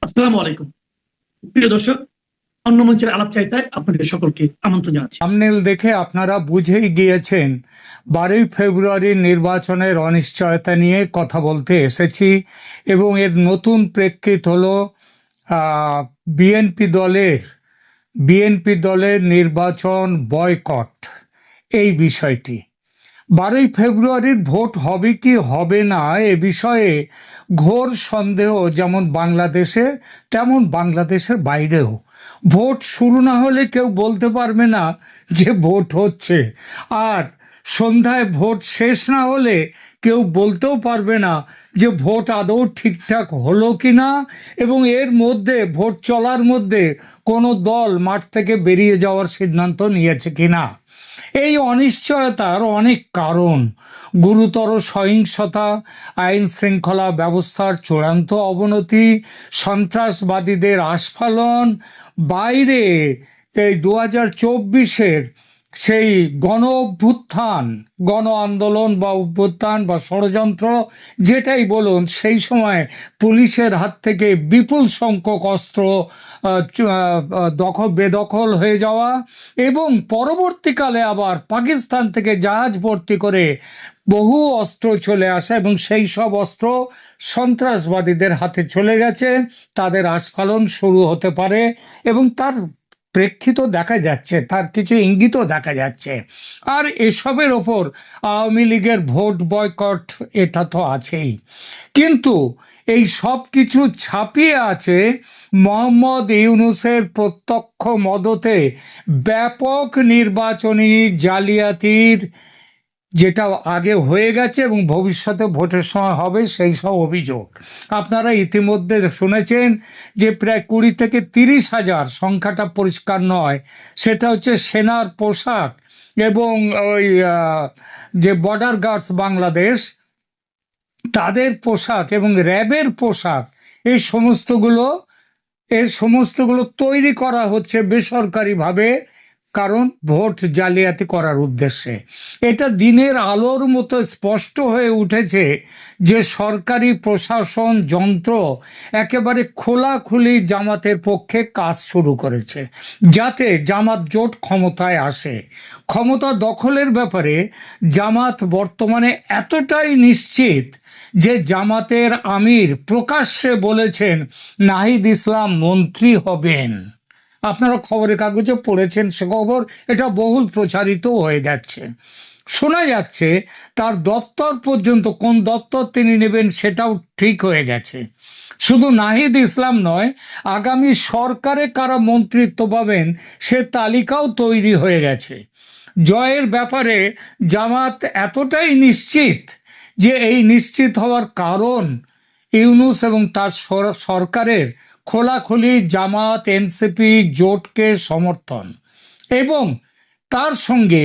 আসসালামু আলাইকুম প্রিয় দর্শক, অন্য মঞ্চের আলাপ চাইতায় আপনাদের সকলকে আমন্ত্রণ জানাচ্ছি। থাম্বনেল দেখে আপনারা বুঝেই গিয়েছেন 12ই ফেব্রুয়ারির নির্বাচনের অনিশ্চয়তা নিয়ে কথা বলতে এসেছি এবং এর নতুন প্রেক্ষিত হলো বিএনপি দলের নির্বাচন বয়কট এই বিষয়টি। 12ই ফেব্রুয়ারির ভোট হবে কি হবে না এ বিষয়ে ঘোর সন্দেহ যেমন বাংলাদেশে তেমন বাংলাদেশের বাইরেও। ভোট শুরু না হলে কেউ বলতে পারবে না যে ভোট হচ্ছে, আর সন্ধ্যায় ভোট শেষ না হলে কেউ বলতেও পারবে না যে ভোট আদৌ ঠিকঠাক হলো কি না, এবং এর মধ্যে ভোট চলার মধ্যে কোনো দল মাঠ থেকে বেরিয়ে যাওয়ার সিদ্ধান্ত নিয়েছে কিনা। এই অনিশ্চয়তার অনেক কারণ: গুরুতর সহিংসতা, আইন শৃঙ্খলা ব্যবস্থার চূড়ান্ত অবনতি, সন্ত্রাসবাদীদের আস্ফালন, বাইরে এই 2024-এর সেই গণ আন্দোলন বা অভ্যুত্থান বা ষড়যন্ত্র যেটাই বলুন, সেই সময় পুলিশের হাত থেকে বিপুল সংখ্যক অস্ত্র বেদখল হয়ে যাওয়া, এবং পরবর্তীকালে আবার পাকিস্তান থেকে জাহাজ ভর্তি করে বহু অস্ত্র চলে আসা এবং সেই সব অস্ত্র সন্ত্রাসবাদীদের হাতে চলে গেছে, তাদের আস্ফালন শুরু হতে পারে এবং তার প্রেক্ষিত দেখা যাচ্ছে, তার কিছু ইঙ্গিতও দেখা যাচ্ছে। আর এসবের ওপর আওয়ামী লীগের ভোট বয়কট এটা তো আছেই, কিন্তু এই সব কিছু ছাপিয়ে আছে মোহাম্মদ ইউনূসের প্রত্যক্ষ মদতে ব্যাপক নির্বাচনী জালিয়াতির, যেটা আগে হয়ে গেছে এবং ভবিষ্যতে ভোটের সময় হবে, সেই সব অভিযোগ। আপনারা ইতিমধ্যে শুনেছেন যে প্রায় 20 থেকে 30 হাজার, সংখ্যাটা পরিষ্কার নয়, সেটা হচ্ছে সেনার পোশাক এবং ওই যে বর্ডার গার্ডস বাংলাদেশ তাদের পোশাক এবং র্যাবের পোশাক, এই সমস্তগুলো তৈরি করা হচ্ছে বেসরকারিভাবে, কারণ ভোট জালিয়াতি করার উদ্দেশ্যে। এটা দিনের আলোর মতো স্পষ্ট হয়ে উঠেছে যে সরকারি প্রশাসন যন্ত্র একেবারে খোলাখুলি জামাতের পক্ষে কাজ শুরু করেছে, যাতে জামাত জোট ক্ষমতায় আসে। ক্ষমতা দখলের ব্যাপারে জামাত বর্তমানে এতটাই নিশ্চিত যে জামাতের আমির প্রকাশ্যে বলেছেন নাহিদ ইসলাম মন্ত্রী হবেন। আপনারা খবরের কাগজে পড়েছেন সে খবর, এটা বহুল প্রচারিত হয়ে যাচ্ছে। শোনা যাচ্ছে তার দপ্তর পর্যন্ত, কোন দপ্তর তিনি নেবেন সেটাও ঠিক হয়ে গেছে। শুধু নাহিদ ইসলাম নয়, আগামী সরকারে কারা মন্ত্রিত্ব পাবেন সে তালিকাও তৈরি হয়ে গেছে। জয়ের ব্যাপারে জামাত এতটাই নিশ্চিত যে এই নিশ্চিত হওয়ার কারণ ইউনূস এবং তার সরকারের খোলাখুলি জামাত এনসিপি জোটকে সমর্থন, এবং তার সঙ্গে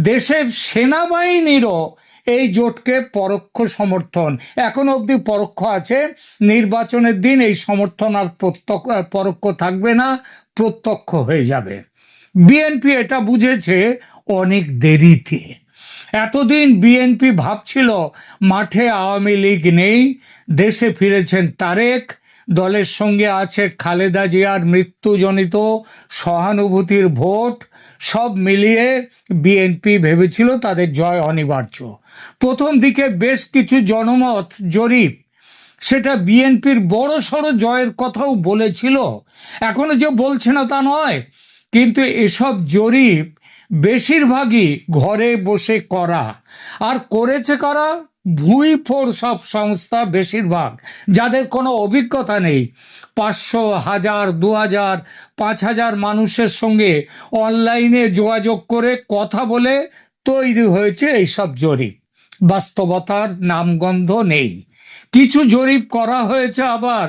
দেশের সেনাবাহিনীরও এই জোটকে পরোক্ষ সমর্থন। এখন অবধি পরোক্ষ আছে, নির্বাচনের দিন এই সমর্থন আর পরোক্ষ থাকবে না, প্রত্যক্ষ হয়ে যাবে। বিএনপি এটা বুঝেছে অনেক দেরিতে। এতদিন বিএনপি ভাবছিল মাঠে আওয়ামী লীগ নেই, দেশে ফিরেছেন তারেক, দলের সঙ্গে আছে খালেদা জিয়ার মৃত্যুজনিত সহানুভূতির ভোট, সব মিলিয়ে বিএনপি ভেবেছিল তাদের জয় অনিবার্য। প্রথম দিকে বেশ কিছু জনমত জরিপ সেটা বিএনপির বড় সড়ো জয়ের কথাও বলেছিল, এখনো যে বলছে না তা নয়, কিন্তু এসব জরিপ বেশিরভাগই ঘরে বসে করা, আর করেছে কারা? ভুঁইফোর সব সংস্থা, বেশিরভাগ যাদের কোনো অভিজ্ঞতা নেই। 500, 1000, 2000, 5000 মানুষের সঙ্গে অনলাইনে যোগাযোগ করে কথা বলে তৈরি হয়েছে এইসব জরিপ, বাস্তবতার নামগন্ধ নেই। কিছু জরিপ করা হয়েছে আবার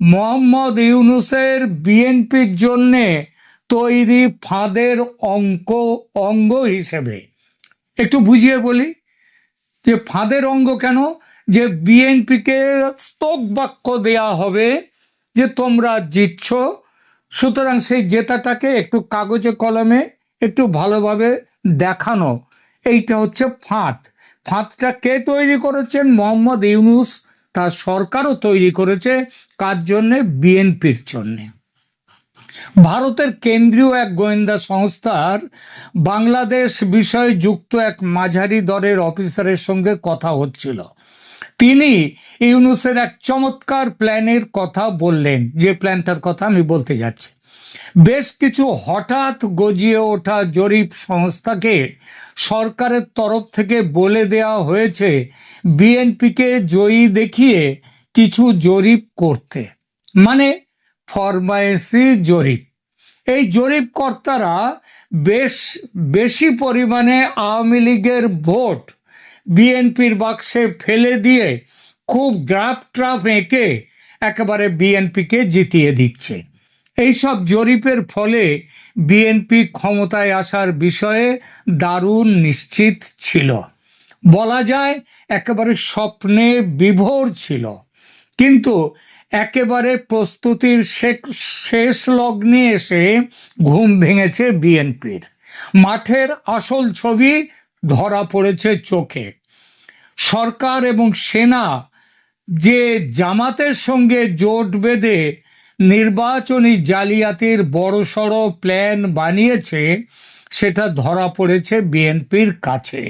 মোহাম্মদ ইউনূসের বিএনপির জন্যে তৈরি ফাঁদের অঙ্গ হিসেবে। একটু বুঝিয়ে বলি যে ফাঁদের অঙ্গ কেন, যে বিএনপিকে স্তোক বাক্য দেয়া হবে যে তোমরা জিতছ, সুতরাং সেই জেতাটাকে একটু কাগজে কলমে একটু ভালোভাবে দেখানো, এইটা হচ্ছে ফাঁদ। ফাঁদটা কে তৈরি করেছেন? মোহাম্মদ ইউনূস তা সরকারও তৈরি করেছে কার জন্যে? বিএনপির জন্যে। ভারতের কেন্দ্রীয় এক গোয়েন্দা সংস্থার বাংলাদেশ বিষয়ে যুক্ত এক মাঝারি দরের অফিসারের সঙ্গে কথা হচ্ছিল। তিনি ইউনূসের এক চমৎকার প্ল্যানের কথা বললেন, যে প্ল্যানটার কথা আমি বলতে যাচ্ছি। বেশ কিছু হঠাৎ গজিয়ে ওঠা জরিপ সংস্থাকে সরকারের তরফ থেকে বলে দেওয়া হয়েছে বিএনপিকে জয়ী দেখিয়ে কিছু জরিপ করতে, মানে ফরমায়েশি জরিপ। এই জরিপ কর্তারা বেশি পরিমাণে আওয়ামী লীগের ভোট বিএনপির বাক্সে ফেলে দিয়ে খুব গ্রাফ ট্রাফ এঁকে একেবারে বিএনপিকে জিতিয়ে দিচ্ছে। এইসব জরিপের ফলে বিএনপি ক্ষমতায় আসার বিষয়ে দারুণ নিশ্চিত ছিল, বলা যায় একেবারে স্বপ্নে বিভোর ছিল। কিন্তু একেবারে প্রস্তুতির শেষ লগ্নে এসে ঘুম ভেঙেছে বিএনপির। মাঠের আসল ছবি ধরা পড়েছে চোখে। সরকার এবং সেনা যে জামাতের সঙ্গে জোট বেঁধে নির্বাচনী জালিয়াতির বড়সড় প্ল্যান বানিয়েছে, সেটা ধরা পড়েছে বিএনপির কাছে।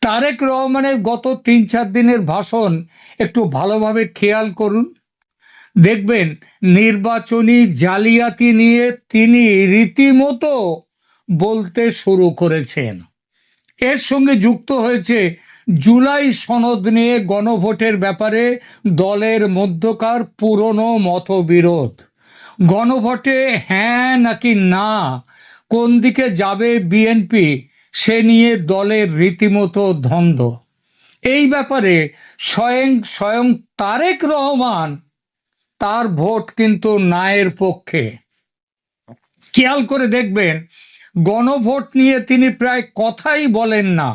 তারেক রহমানের গত ৩-৪ দিনের ভাষণ একটু ভালোভাবে খেয়াল করুন, দেখবেন নির্বাচনী জালিয়াতি নিয়ে তিনি রীতিমতো বলতে শুরু করেছেন। এর সঙ্গে যুক্ত হয়েছে জুলাই সনদ নিয়ে গণভোটের ব্যাপারে দলের মধ্যকার পুরনো মতবিরোধ। গণভোটে হ্যাঁ নাকি না, কোন দিকে যাবে বিএনপি, সে নিয়ে দলের রীতিমতো দ্বন্দ্ব। এই ব্যাপারে স্বয়ং তারেক রহমান, তার ভোট কিন্তু নায়ের পক্ষে। খেয়াল করে দেখবেন গণভোট নিয়ে তিনি প্রায় কথাই বলেন না।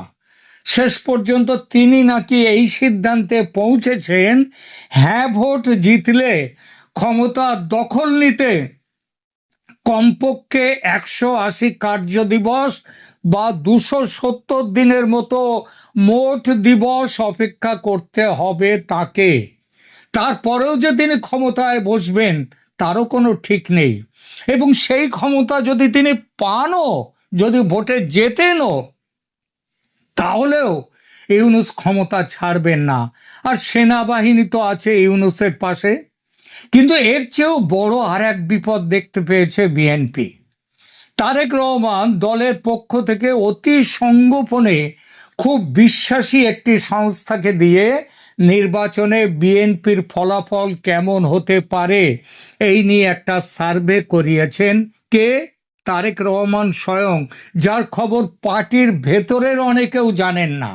শেষ পর্যন্ত তিনি নাকি এই সিদ্ধান্তে পৌঁছেছেন, হ্যাঁ ভোট জিতলে ক্ষমতা দখল নিতে কমপক্ষে 180 কার্যদিবস বা 270 দিনের মতো মোট দিবস অপেক্ষা করতে হবে তাকে। তারপরেও যে তিনি ক্ষমতায় বসবেন তারও কোনো ঠিক নেই, এবং সেই ক্ষমতা যদি তিনি পানও, যদি ভোটে জেতেনও, তাহলেও ইউনূস ক্ষমতা ছাড়বেন না। আর সেনাবাহিনী তো আছে ইউনূসের পাশে। কিন্তু এর চেয়েও বড় আর এক বিপদ দেখতে পেয়েছে বিএনপি। তারেক রহমান দলের পক্ষ থেকে অতি সঙ্গোপনে খুব বিশ্বাসী একটি সংস্থাকে দিয়ে নির্বাচনে বিএনপির ফলাফল কেমন হতে পারে এই নিয়ে একটা সার্ভে করিয়েছেন। কে? তারেক রহমান স্বয়ং, যার খবর পার্টির ভেতরের অনেকেও জানেন না।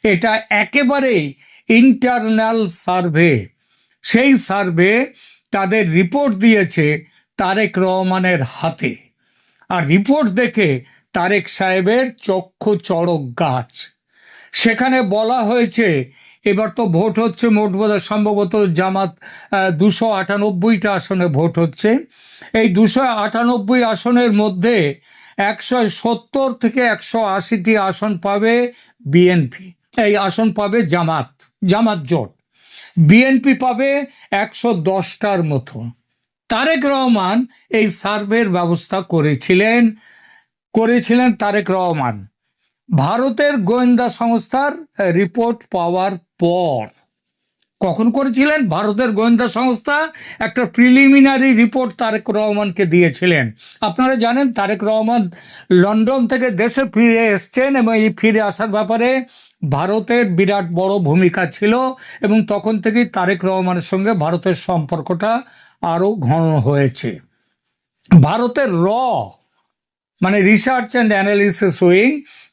এটা একেবারেই ইন্টারনাল সার্ভে। সেই সার্ভে তাদের রিপোর্ট দিয়েছে তারেক রহমানের হাতে। আর রিপোর্ট দেখে তারেক সাহেবের চক্ষু চড়ক গাছ। সেখানে বলা হয়েছে এবার তো ভোট হচ্ছে, মোট বোধহয় সম্ভবত জামাত 298টা আসনে ভোট হচ্ছে। এই 298 আসনের মধ্যে 170 থেকে 180টি আসন পাবে বিএনপি, এই আসন পাবে জামাত জোট। বিএনপি পাবে 110টার মতো। তারেক রহমান এই সার্ভের ব্যবস্থা করেছিলেন তারেক রহমান ভারতের গোয়েন্দা সংস্থার রিপোর্ট পাওয়ার পর। কখন করেছিলেন? ভারতের গোয়েন্দা সংস্থা একটা প্রিলিমিনারি রিপোর্ট তারেক রহমানকে দিয়েছিলেন। আপনারা জানেন তারেক রহমান লন্ডন থেকে দেশে ফিরে এসছেন, এবং এই ফিরে আসার ব্যাপারে ভারতের বিরাট বড় ভূমিকা ছিল, এবং তখন থেকেই তারেক রহমানের সঙ্গে ভারতের সম্পর্কটা আরো ঘন হয়েছে। ভারতের মানে রিসার্চ অ্যান্ড অ্যানালিসিস উইং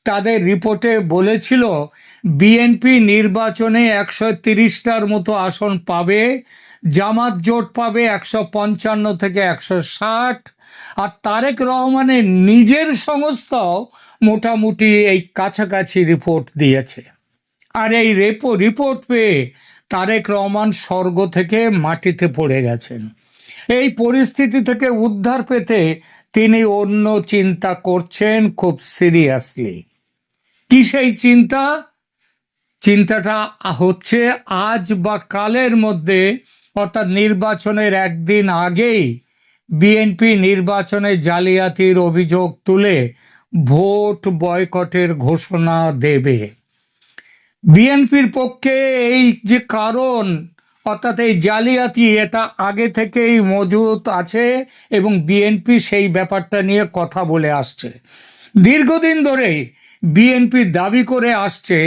তাদের রিপোর্টে বলেছিল বিএনপি নির্বাচনে 130টার মতো আসন পাবে, জামাত জোট পাবে 155 থেকে 160, আর তারেক রহমানের নিজের সংস্থাও মোটামুটি এই কাছাকাছি রিপোর্ট দিয়েছে। আর এই রিপোর্ট পেয়ে তারেক রহমান স্বর্গ থেকে মাটিতে পড়ে গেছেন। এই পরিস্থিতি থেকে উদ্ধার পেতে তিনি অন্য চিন্তা করছেন খুব সিরিয়াসলি। কি সেই চিন্তা? চিন্তাটা হচ্ছে আজ বা কালের মধ্যে, অর্থাৎ নির্বাচনের একদিন আগেই বিএনপি নির্বাচনে জালিয়াতির অভিযোগ তুলে ভোট বয়কটের ঘোষণা দেবে। বিএনপির পক্ষে এই যে কারণ, অর্থাৎ এই জালিয়াতি, এটা আগে থেকেই মজুত আছে এবং বিএনপি সেই ব্যাপারটা নিয়ে কথা বলে আসছে। দীর্ঘদিন ধরেই বিএনপি দাবি করে আসছে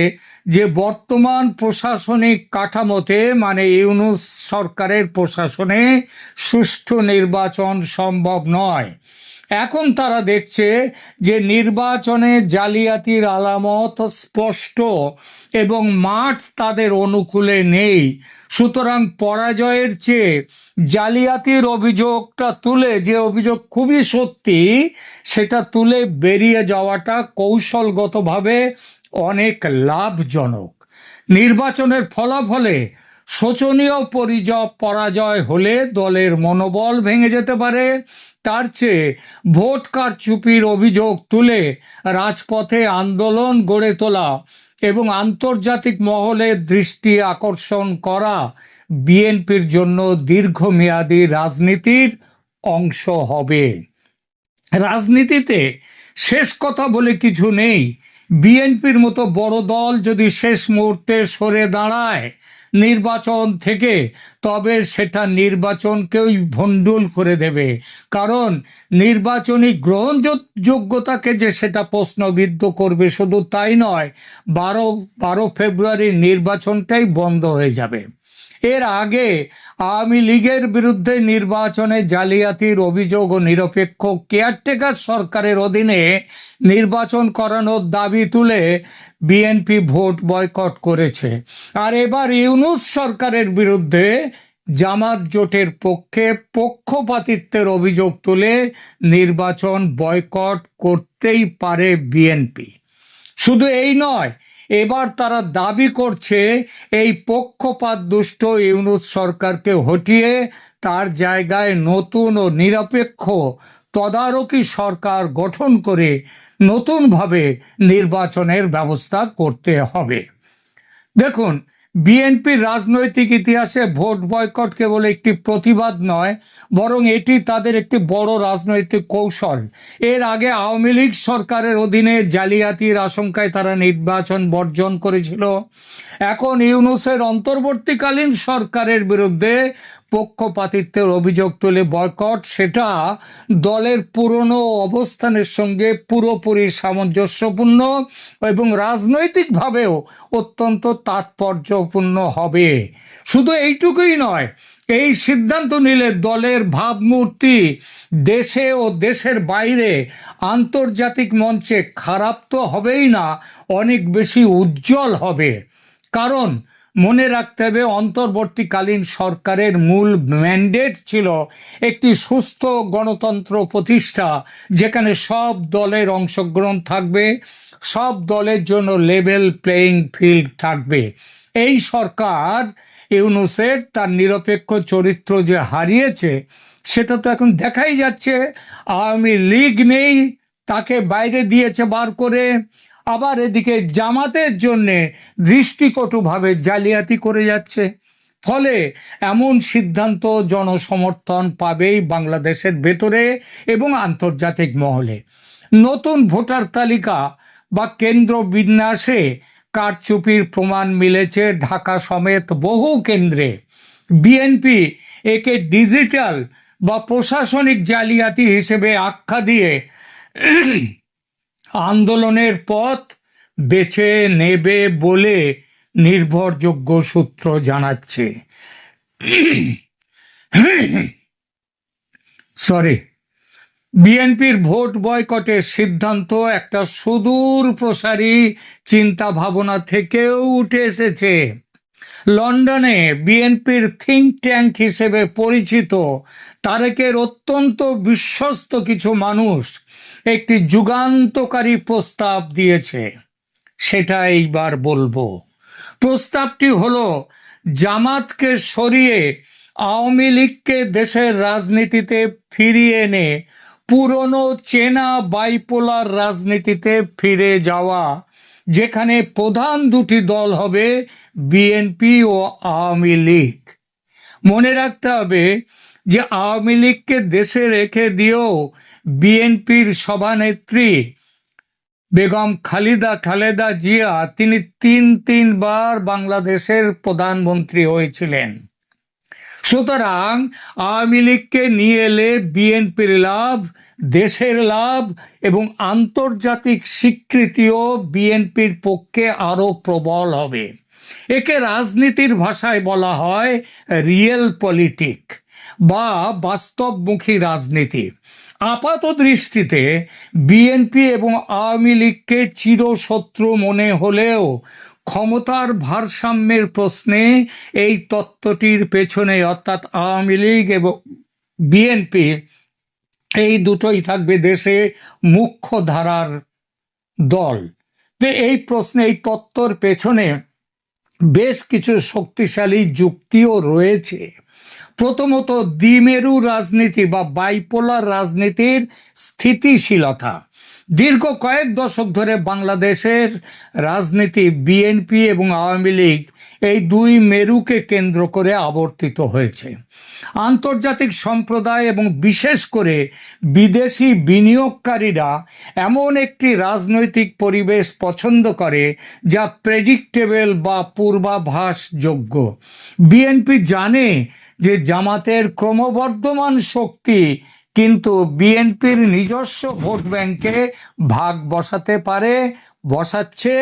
যে বর্তমান প্রশাসনিক কাঠামোতে, মানে ইউনূস সরকারের প্রশাসনে সুষ্ঠু নির্বাচন সম্ভব নয়। এখন তারা দেখছে যে নির্বাচনে জালিয়াতির আলামত স্পষ্ট এবং মাঠ তাদের অনুকূলে নেই। সুতরাং পরাজয়ের চেয়ে জালিয়াতির অভিযোগটা তুলে, যে অভিযোগ খুবই সত্যি, সেটা তুলে বেরিয়ে যাওয়াটা কৌশলগতভাবে অনেক লাভজনক। নির্বাচনের ফলাফলে শোচনীয় পরাজয় হলে দলের মনোবল ভেঙে যেতে পারে। তার চেয়ে ভোট কারচুপির অভিযোগ তুলে রাজপথে আন্দোলন গড়ে তোলা এবং আন্তর্জাতিক মহলের দৃষ্টি আকর্ষণ করা বিএনপির জন্য দীর্ঘমেয়াদী রাজনীতির অংশ হবে। রাজনীতিতে শেষ কথা বলে কিছু নেই। বিএনপির মতো বড় দল যদি শেষ মুহূর্তে সরে দাঁড়ায় নির্বাচন থেকে, তবে সেটা নির্বাচনকেই ভণ্ডুল করে দেবে। কারণ নির্বাচনী গ্রহণযোগ্যতাকে যে সেটা প্রশ্নবিদ্ধ করবে, শুধু তাই নয়, 12 ফেব্রুয়ারির নির্বাচনটাই বন্ধ হয়ে যাবে। এর আগে আওয়ামী লীগের বিরুদ্ধে নির্বাচনে জালিয়াতির অভিযোগ ও নিরপেক্ষ কেয়ারটেকার সরকারের অধীনে নির্বাচন করানোর দাবি তুলে বিএনপি ভোট বয়কট করেছে। আর এবার ইউনূস সরকারের বিরুদ্ধে জামাত জোটের পক্ষে পক্ষপাতিত্বের অভিযোগ তুলে নির্বাচন বয়কট করতেই পারে বিএনপি। শুধু এই নয়, এবার তারা দাবি করছে এই পক্ষপাত দুষ্ট ইউনূস সরকারকে হটিয়ে তার জায়গায় নতুন ও নিরপেক্ষ তদারকি সরকার গঠন করে নতুনভাবে নির্বাচনের ব্যবস্থা করতে হবে। দেখুন, বিএনপির রাজনৈতিক ইতিহাসে ভোট বয়কট কেবল একটি প্রতিবাদ নয়, বরং এটি তাদের একটি বড় রাজনৈতিক কৌশল। এর আগে আওয়ামী লীগ সরকারের অধীনে জালিয়াতির আশঙ্কায় তারা নির্বাচন বর্জন করেছিল। এখন ইউনূসের অন্তর্বর্তীকালীন সরকারের বিরুদ্ধে পক্ষপাতিত্বের অভিযোগ তুলে বয়কট, সেটা দলের পুরনো অবস্থানের সঙ্গে পুরোপুরি সামঞ্জস্যপূর্ণ এবং রাজনৈতিকভাবেও অত্যন্ত তাৎপর্যপূর্ণ হবে। শুধু এইটুকুই নয়, এই সিদ্ধান্ত নিলে দলের ভাবমূর্তি দেশে ও দেশের বাইরে আন্তর্জাতিক মঞ্চে খারাপ তো হবেই না, অনেক বেশি উজ্জ্বল হবে। কারণ মনে রাখতে হবে, অন্তর্বর্তীকালীন সরকারের মূল ম্যান্ডেট ছিল একটি সুস্থ গণতন্ত্র প্রতিষ্ঠা, যেখানে সব দলের অংশগ্রহণ থাকবে, সব দলের জন্য লেভেল প্লেইং ফিল্ড থাকবে। এই সরকার ইউনূসের তার নিরপেক্ষ চরিত্র যে হারিয়েছে, সেটা তো এখন দেখাই যাচ্ছে। আওয়ামী লীগ নেই, তাকে বাইরে দিয়েছে বার করে। আবার এদিকে জামাতের জন্যে দৃষ্টিকটুভাবে জালিয়াতি করে যাচ্ছে। ফলে এমন সিদ্ধান্ত জনসমর্থন পাবেই বাংলাদেশের ভেতরে এবং আন্তর্জাতিক মহলে। নতুন ভোটার তালিকা বা কেন্দ্র বিন্যাসে কারচুপির প্রমাণ মিলেছে ঢাকা সমেত বহু কেন্দ্রে। বিএনপি একে ডিজিটাল বা প্রশাসনিক জালিয়াতি হিসেবে আখ্যা দিয়ে আন্দোলনের পথ বেছে নেবে বলে নির্ভরযোগ্য সূত্র জানাচ্ছে। বিএনপির ভোট বয়কটের সিদ্ধান্ত একটা সুদূর প্রসারী চিন্তা ভাবনা থেকেও উঠে এসেছে। লন্ডনে বিএনপির থিঙ্ক ট্যাঙ্ক হিসেবে পরিচিত তারেকের অত্যন্ত বিশ্বস্ত কিছু মানুষ একটি যুগান্তকারী প্রস্তাব দিয়েছে, সেটা এইবার বলবো। প্রস্তাবটি হলো জামাতকে সরিয়ে আওয়ামী লীগকে দেশের রাজনীতিতে ফিরিয়ে এনে পুরনো চেনা বাইপোলার রাজনীতিতে ফিরে যাওয়া, যেখানে প্রধান দুটি দল হবে বিএনপি ও আওয়ামী লীগ। মনে রাখতে হবে যে আওয়ামী লীগকে দেশে রেখে দিয়েও বিএনপির সভানেত্রী বেগম খালেদা জিয়া তিনি তিনবার বাংলাদেশের প্রধানমন্ত্রী হয়েছিলেন। সুতরাং আওয়ামী লীগকে নিয়ে এলে বিএনপির লাভ, দেশের লাভ এবং আন্তর্জাতিক স্বীকৃতিও বিএনপির পক্ষে আরো প্রবল হবে। একে রাজনীতির ভাষায় বলা হয় রিয়েল পলিটিক বা বাস্তবমুখী রাজনীতি। আপাত দৃষ্টিতে বিএনপি এবং আওয়ামী লীগকে চিরশত্রু মনে হলেও ক্ষমতার ভারসাম্যের প্রশ্নে এই তত্ত্বটির পেছনে, অর্থাৎ আওয়ামী লীগ এবং বিএনপি এই দুটোই থাকবে দেশে মুখ্য ধারার দল। এই প্রশ্নে, এই তত্ত্বর পেছনে বেশ কিছু শক্তিশালী যুক্তিও রয়েছে। প্রথমত, দ্বিমেরু রাজনীতি বা বাইপোলার রাজনীতির স্থিতিশীলতা। দীর্ঘ কয়েক দশক ধরে বাংলাদেশের রাজনীতি বিএনপি এবং আওয়ামী লীগ এই দুই মেরুকে কেন্দ্র করে আবর্তিত হয়েছে। আন্তর্জাতিক সম্প্রদায় এবং বিশেষ করে বিদেশি বিনিয়োগকারীরা এমন একটি রাজনৈতিক পরিবেশ পছন্দ করে যা প্রেডিক্টেবল বা পূর্বাভাসযোগ্য। বিএনপি জানে যে জামাতের ক্রমবর্ধমান শক্তি কিন্তু বিএনপির নিজস্ব ভোট ব্যাংকে ভাগ বসাচ্ছে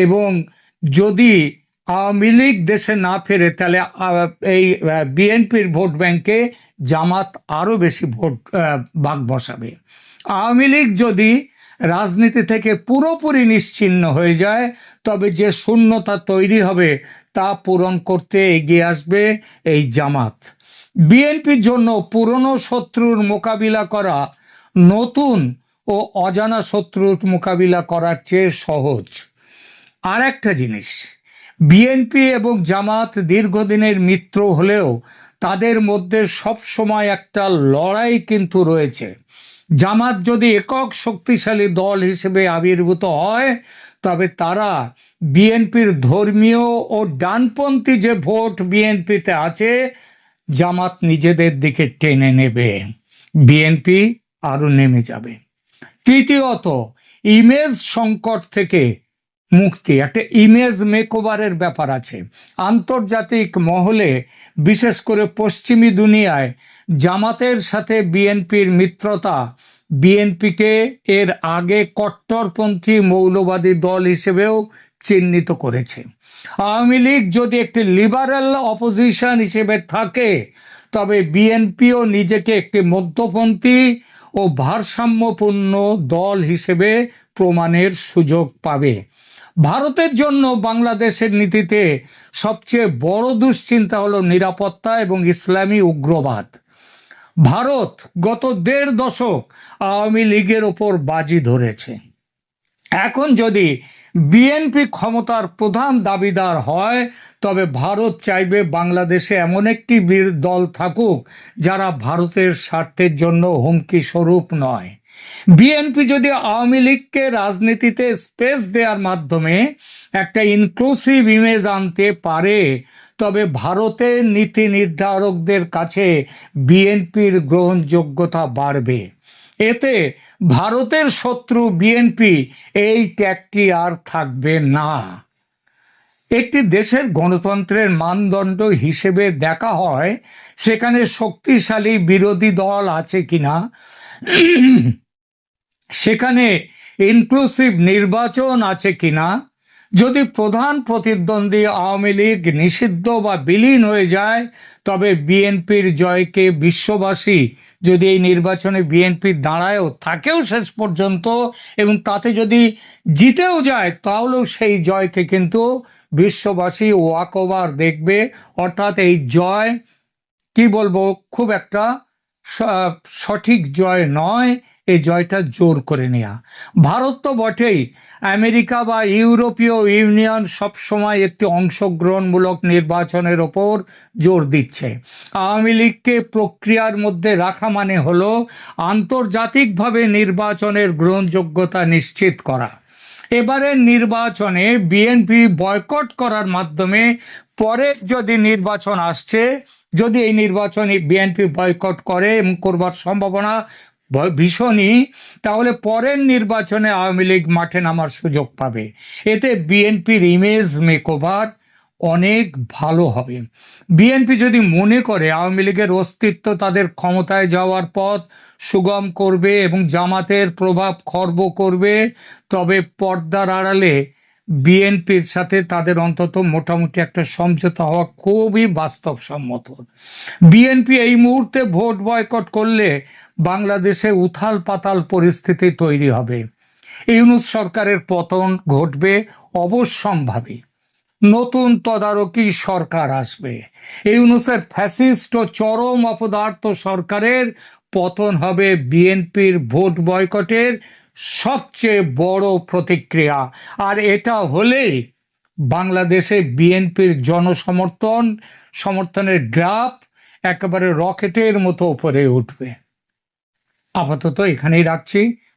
এবং যদি আওয়ামী লীগ দেশে না ফেরে তাহলে এই বিএনপির ভোট ব্যাংকে জামাত আরো বেশি ভাগ বসাবে। আওয়ামী লীগ যদি রাজনীতি থেকে পুরোপুরি নিশ্চিহ্ন হয়ে যায় তবে যে শূন্যতা তৈরি হবে তা পূরণ করতে এগিয়ে আসবে এই জামাত। বিএনপির জন্য পুরনো শত্রুর মোকাবিলা করা নতুন ও অজানা শত্রুর মোকাবিলা করার চেয়ে সহজ। আর একটা জিনিস, বিএনপি এবং জামাত দীর্ঘদিনের মিত্র হলেও তাদের মধ্যে সবসময় একটা লড়াই কিন্তু রয়েছে। জামাত যদি একক শক্তিশালী দল হিসেবে আবির্ভূত হয় তবে তারা বিএনপির ধর্মীয় ও ডানপন্থী যে ভোট বিএনপিতে আছে জামাত নিজেদের দিকে টেনে নেবে, বিএনপি আরো নেমে যাবে। তৃতীয়ত, ইমেজ সংকট থেকে মুক্তি। একটা ইমেজ মেকওভারের ব্যাপার আছে। আন্তর্জাতিক মহলে, বিশেষ করে পশ্চিমী দুনিয়ায় জামাতের সাথে বিএনপির মিত্রতা বিএনপিকে এর আগে কট্টরপন্থী মৌলবাদী দল হিসেবেও চিহ্নিত করেছে। আওয়ামী লীগ যদি একটি লিবারেল অপোজিশন হিসেবে থাকে তবে বিএনপিও নিজেকে একটি মধ্যপন্থী ও ভারসাম্যপূর্ণ দল হিসেবে প্রমাণের সুযোগ পাবে। ভারতের জন্য বাংলাদেশের নীতিতে সবচেয়ে বড় দুশ্চিন্তা হলো নিরাপত্তা এবং ইসলামী উগ্রবাদ। ভারত গত ১.৫ দশক আওয়ামী লীগের ওপর বাজি ধরেছে। এখন যদি বিএনপি ক্ষমতার প্রধান দাবিদার হয় তবে ভারত চাইবে বাংলাদেশে এমন একটি দল থাকুক যারা ভারতের স্বার্থের জন্য হুমকি স্বরূপ নয়। বিএনপি যদি আওয়ামী লীগকে রাজনীতিতে স্পেস দেওয়ার মাধ্যমে একটা ইনক্লুসিভ ইমেজ আনতে পারে তবে ভারতের নীতি নির্ধারকদের কাছে বিএনপির গ্রহণযোগ্যতা বাড়বে। এতে ভারতের শত্রু বিএনপি এই ট্যাগটি আর থাকবে না। একটি দেশের গণতন্ত্রের মানদণ্ড হিসেবে দেখা হয় সেখানে শক্তিশালী বিরোধী দল আছে কিনা, সেখানে ইনক্লুসিভ নির্বাচন আছে কিনা, যদি প্রধান প্রতিদ্বন্দ্বী আওয়ামী লীগ নিষিদ্ধ বা বিলীন হয়ে যায় তবে বিএনপির জয়কে বিশ্ববাসী, যদি এই নির্বাচনে বিএনপি দাঁড়ায়ও থাকেও শেষ পর্যন্ত এবং তাতে যদি জিতেও যায় তাহলেও সেই জয়কে কিন্তু বিশ্ববাসী ওয়াক ওভার দেখবে। অর্থাৎ এই জয় কি বলবো, খুব একটা সঠিক জয় নয়, এই জয়টা জোর করে নেওয়া। ভারত তো বটেই, আমেরিকা বা ইউরোপীয় ইউনিয়ন সবসময় একটি অংশগ্রহণমূলক নির্বাচনের ওপর জোর দিচ্ছে। আওয়ামী লীগকে প্রক্রিয়ার মধ্যে রাখা মানে হলো আন্তর্জাতিকভাবে নির্বাচনের গ্রহণযোগ্যতা নিশ্চিত করা। এবারের নির্বাচনে বিএনপি বয়কট করার মাধ্যমে পরে যদি নির্বাচন আসছে, যদি এই নির্বাচনে বিএনপি বয়কট করে এবং করবার সম্ভাবনা ভীষণই, তাহলে পরের নির্বাচনে আওয়ামী লীগ মাঠে নামার সুযোগ পাবে। এতে বিএনপির ইমেজ মেকওভার অনেক ভালো হবে। বিএনপি যদি মনে করে আওয়ামী লীগের অস্তিত্ব তাদের ক্ষমতায় যাওয়ার পথ সুগম করবে এবং জামাতের প্রভাব খর্ব করবে, তবে পর্দার আড়ালে বিএনপির সাথে তাদের অন্তত মোটামুটি একটা সমঝোতা হওয়া খুবই বাস্তবসম্মত। বিএনপি এই মুহূর্তে ভোট বয়কট করলে বাংলাদেশে উথাল পাতাল পরিস্থিতি তৈরি হবে। ইউনূস সরকারের পতন ঘটবে অবশ্যম্ভাবী। নতুন তদারকি সরকার আসবে। ইউনূসের ফ্যাসিস্ট ও চরম অপদার্থ সরকারের পতন হবে বিএনপির ভোট বয়কটের সবচেয়ে বড় প্রতিক্রিয়া। আর এটা হলেই বাংলাদেশে বিএনপির সমর্থনের গ্রাফ একেবারে রকেটের মতো উপরে উঠবে। আপাতত এখানেই রাখছি।